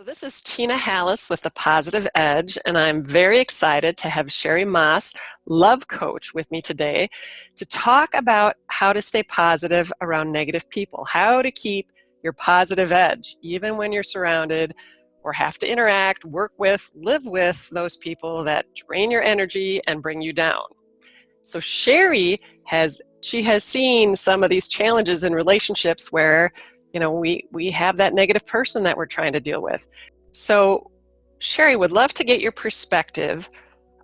So this is Tina Hallis with The Positive Edge, and I'm very excited to have Sherry Moss, love coach, with me today to talk about how to stay positive around negative people, how to keep your positive edge, even when you're surrounded or have to interact, work with, live with those people that drain your energy and bring you down. So Sherry has seen some of these challenges in relationships where we have that negative person that we're trying to deal with. So Sherry, would love to get your perspective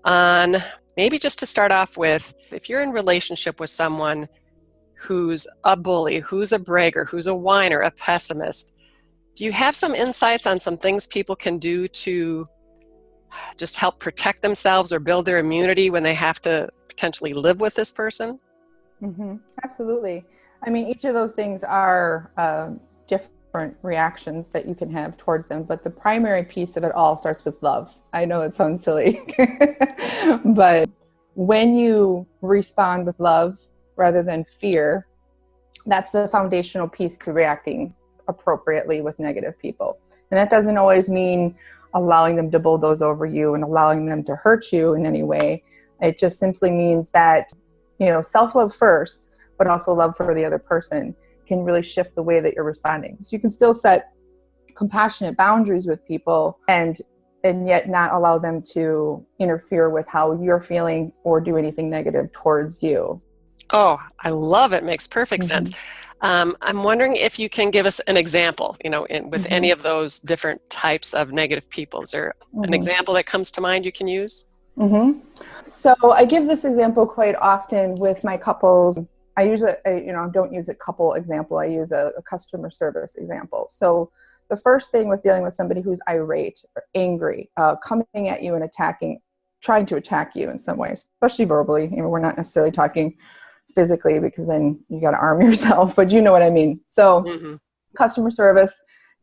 on, maybe just to start off with, if you're in relationship with someone who's a bully, who's a bragger, who's a whiner, a pessimist, do you have some insights on some things people can do to just help protect themselves or build their immunity when they have to potentially live with this person? Absolutely. I mean, each of those things are different reactions that you can have towards them, but the primary piece of it all starts with love. I know it sounds silly, but when you respond with love rather than fear, that's the foundational piece to reacting appropriately with negative people. And that doesn't always mean allowing them to bulldoze over you and allowing them to hurt you in any way. It just simply means that, self-love first, but also love for the other person can really shift the way that you're responding. So you can still set compassionate boundaries with people and yet not allow them to interfere with how you're feeling or do anything negative towards you. Oh, I love it. Makes perfect sense. I'm wondering if you can give us an example, with any of those different types of negative people. Is there an example that comes to mind you can use? So I give this example quite often with my couples. I use don't use a couple example. I use a customer service example. So the first thing with dealing with somebody who's irate or angry, coming at you and trying to attack you in some ways, especially verbally. We're not necessarily talking physically because then you got to arm yourself, but you know what I mean. So customer service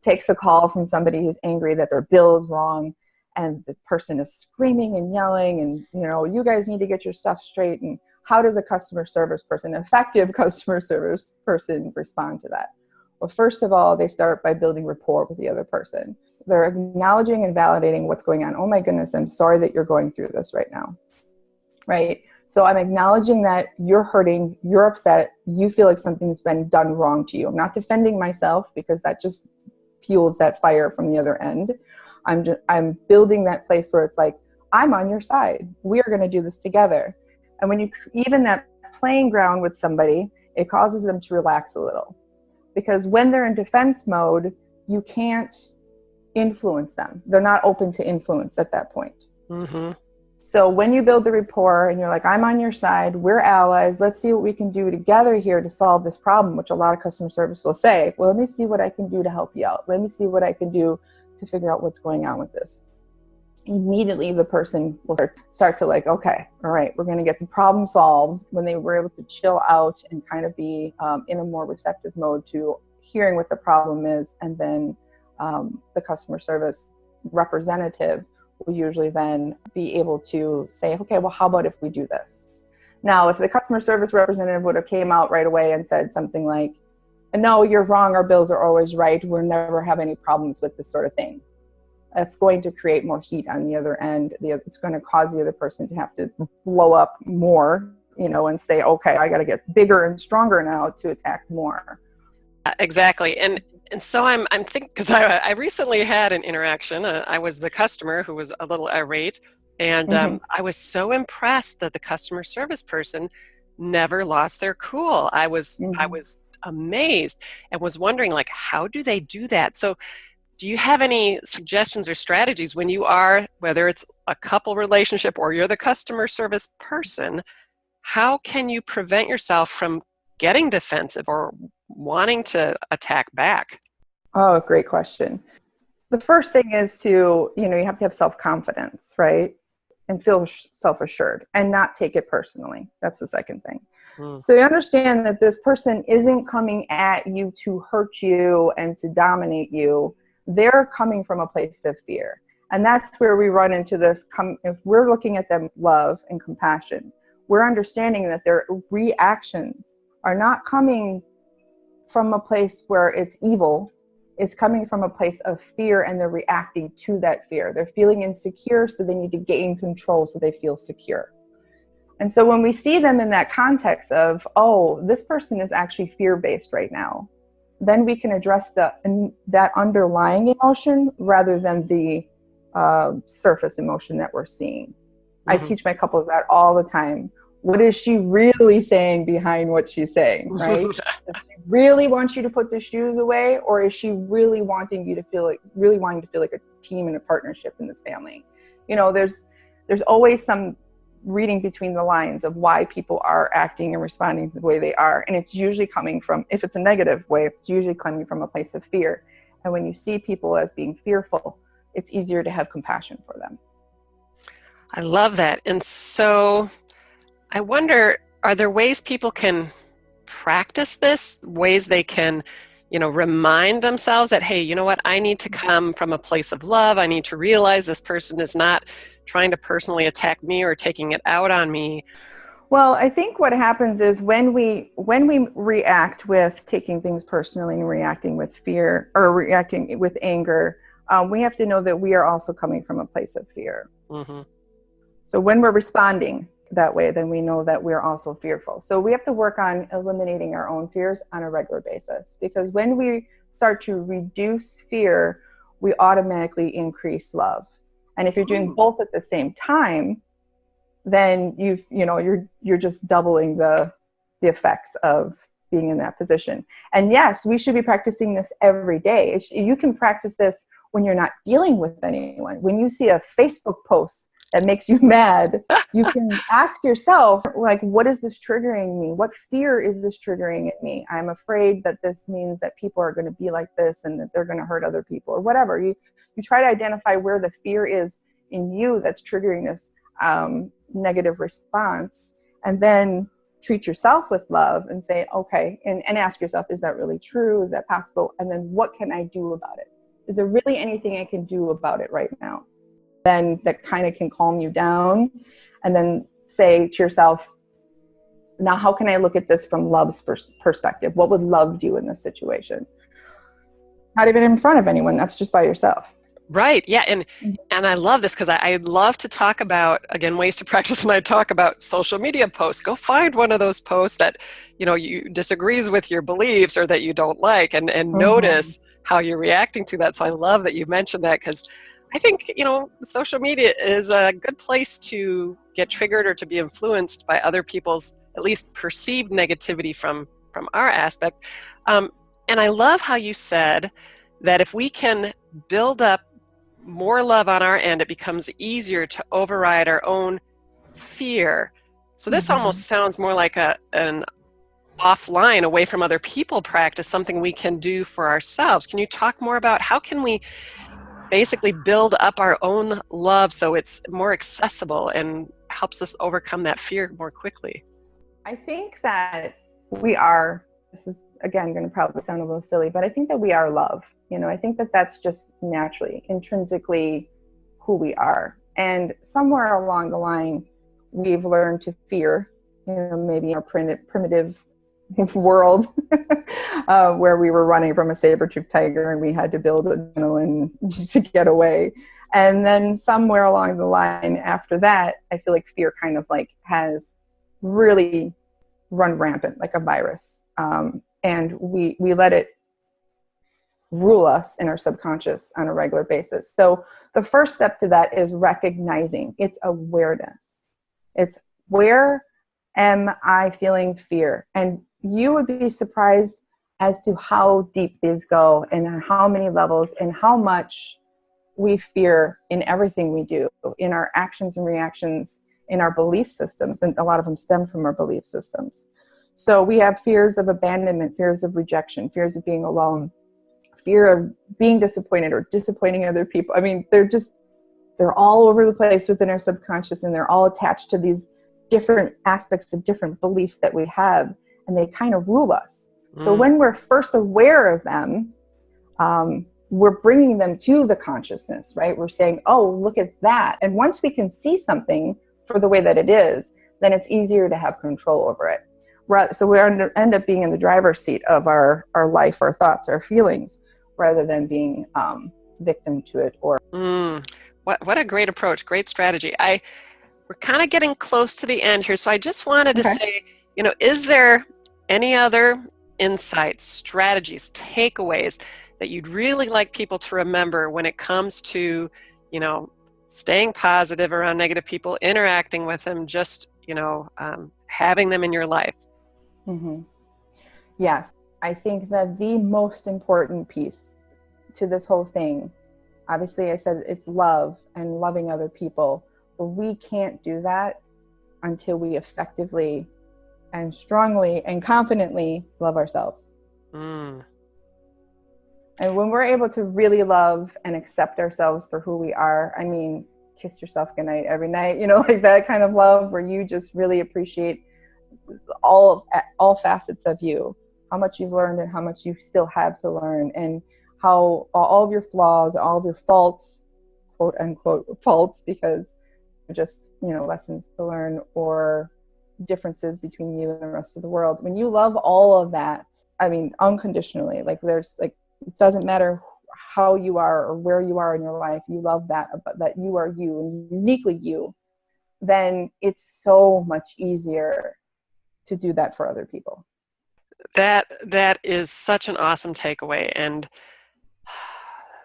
takes a call from somebody who's angry that their bill is wrong, and the person is screaming and yelling and, you guys need to get your stuff straight. And how does a customer service person, effective customer service person, respond to that? Well, first of all, they start by building rapport with the other person. They're acknowledging and validating what's going on. Oh my goodness, I'm sorry that you're going through this right now, right? So I'm acknowledging that you're hurting, you're upset, you feel like something's been done wrong to you. I'm not defending myself because that just fuels that fire from the other end. I'm building that place where it's like, I'm on your side. We are going to do this together. And when you even that playing ground with somebody, it causes them to relax a little. Because when they're in defense mode, you can't influence them. They're not open to influence at that point. So when you build the rapport and you're like, I'm on your side, we're allies, let's see what we can do together here to solve this problem, which a lot of customer service will say, well, let me see what I can do to help you out. Let me see what I can do to figure out what's going on with this. Immediately the person will start to like, okay, all right, we're going to get the problem solved. When they were able to chill out and kind of be in a more receptive mode to hearing what the problem is, and then the customer service representative will usually then be able to say, okay, well, how about if we do this? Now, if the customer service representative would have came out right away and said something like, no, you're wrong, our bills are always right, we'll never have any problems with this sort of thing, that's going to create more heat on the other end. It's going to cause the other person to have to blow up more, and say, okay, I got to get bigger and stronger now to attack more. Exactly. And so I'm thinking, because I recently had an interaction. I was the customer who was a little irate, and I was so impressed that the customer service person never lost their cool. I was amazed and was wondering, like, how do they do that? So do you have any suggestions or strategies when you are, whether it's a couple relationship or you're the customer service person, how can you prevent yourself from getting defensive or wanting to attack back? Oh, great question. The first thing is to, you have to have self-confidence, right? And feel self-assured and not take it personally. That's the second thing. So you understand that this person isn't coming at you to hurt you and to dominate you. They're coming from a place of fear. And that's where we run into this. If we're looking at them love and compassion, we're understanding that their reactions are not coming from a place where it's evil It's coming from a place of fear, and they're reacting to that fear. They're feeling insecure, so they need to gain control so they feel secure. And so when we see them in that context of, oh, this person is actually fear-based right now, then we can address that underlying emotion rather than the surface emotion that we're seeing. Mm-hmm. I teach my couples that all the time. What is she really saying behind what she's saying, right? Does she really want you to put the shoes away, or is she really wanting you to feel like, a team and a partnership in this family? You know, there's always some reading between the lines of why people are acting and responding the way they are. And it's usually coming from, if it's a negative way, it's usually coming from a place of fear. And when you see people as being fearful, it's easier to have compassion for them. I love that. And so I wonder, are there ways people can practice this, ways they can, remind themselves that, hey, you know what, I need to come from a place of love. I need to realize this person is not trying to personally attack me or taking it out on me. Well, I think what happens is when we react with taking things personally and reacting with fear or reacting with anger, we have to know that we are also coming from a place of fear. Mm-hmm. So when we're responding that way, then we know that we're also fearful. So we have to work on eliminating our own fears on a regular basis, because when we start to reduce fear, we automatically increase love. And if you're doing both at the same time, then you're just doubling the effects of being in that position. And yes, we should be practicing this every day. You can practice this when you're not dealing with anyone. When you see a Facebook post that makes you mad, you can ask yourself, like, what is this triggering me? What fear is this triggering in me? I'm afraid that this means that people are going to be like this and that they're going to hurt other people, or whatever. You try to identify where the fear is in you that's triggering this negative response, and then treat yourself with love and say, okay, and ask yourself, is that really true? Is that possible? And then what can I do about it? Is there really anything I can do about it right now? Then that kind of can calm you down, and then say to yourself, now how can I look at this from love's perspective? What would love do in this situation? Not even in front of anyone, that's just by yourself. Right. Yeah. And I love this, because I love to talk about, again, ways to practice. And I talk about social media posts. Go find one of those posts that, you disagrees with your beliefs or that you don't like, and notice how you're reacting to that. So I love that you mentioned that, because I think, social media is a good place to get triggered or to be influenced by other people's, at least perceived negativity from our aspect. And I love how you said that if we can build up more love on our end, it becomes easier to override our own fear. So this almost sounds more like an offline, away from other people practice, something we can do for ourselves. Can you talk more about how can we basically build up our own love so it's more accessible and helps us overcome that fear more quickly? I think that this is again going to probably sound a little silly, but I think that we are love. I think that that's just naturally, intrinsically who we are. And somewhere along the line, we've learned to fear, maybe in our primitive world where we were running from a saber-toothed tiger and we had to build adrenaline to get away. And then somewhere along the line after that, I feel like fear kind of like has really run rampant like a virus. And we let it rule us in our subconscious on a regular basis. So the first step to that is recognizing. It's awareness. It's, where am I feeling fear? And you would be surprised as to how deep these go and on how many levels and how much we fear in everything we do, in our actions and reactions, in our belief systems. And a lot of them stem from our belief systems. So we have fears of abandonment, fears of rejection, fears of being alone, fear of being disappointed or disappointing other people. I mean, they're all over the place within our subconscious, and they're all attached to these different aspects of different beliefs that we have, and they kind of rule us. So when we're first aware of them, we're bringing them to the consciousness, right? We're saying, oh, look at that. And once we can see something for the way that it is, then it's easier to have control over it. So we end up being in the driver's seat of our life, our thoughts, our feelings. rather than being victim to it. Or what a great approach, great strategy. We're kind of getting close to the end here, so I just wanted to say, is there any other insights, strategies, takeaways that you'd really like people to remember when it comes to, staying positive around negative people, interacting with them, just, having them in your life? Yes, I think that the most important piece to this whole thing, obviously I said it's love and loving other people, but we can't do that until we effectively and strongly and confidently love ourselves. And when we're able to really love and accept ourselves for who we are, I mean, kiss yourself goodnight every night, like that kind of love where you just really appreciate all facets of you, how much you've learned and how much you still have to learn, and how all of your flaws, all of your faults, quote unquote faults, because they're just, lessons to learn or differences between you and the rest of the world. When you love all of that, I mean, unconditionally, it doesn't matter how you are or where you are in your life, you love that you are you and uniquely you, then it's so much easier to do that for other people. That is such an awesome takeaway, and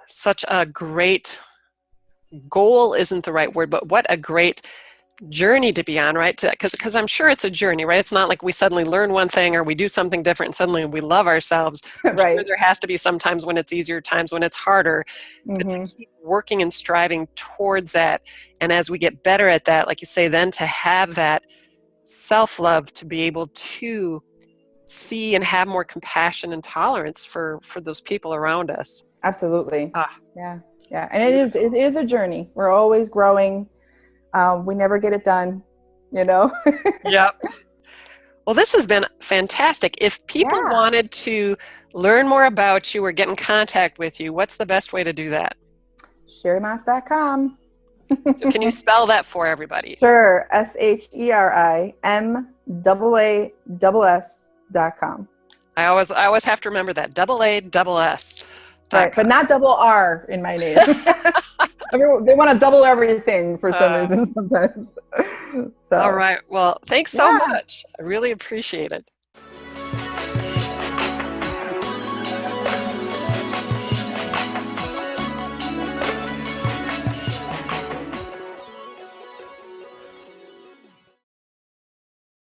such a great goal isn't the right word, but what a great journey to be on, right? Because I'm sure it's a journey, right? It's not like we suddenly learn one thing or we do something different and suddenly we love ourselves. I'm Right. sure there has to be some times when it's easier, times when it's harder, but to keep working and striving towards that. And as we get better at that, like you say, then to have that self-love, to be able to see and have more compassion and tolerance for those people around us. Absolutely. Yeah. And it is a journey. We're always growing. We never get it done, Yep. Well, this has been fantastic. If people wanted to learn more about you or get in contact with you, what's the best way to do that? SherryMaas.com. So can you spell that for everybody? Sure. SherryMass.com. I always have to remember that. AASS. Right, but not double R in my name. They want to double everything for some reason sometimes. All right. Well, thanks so much. I really appreciate it.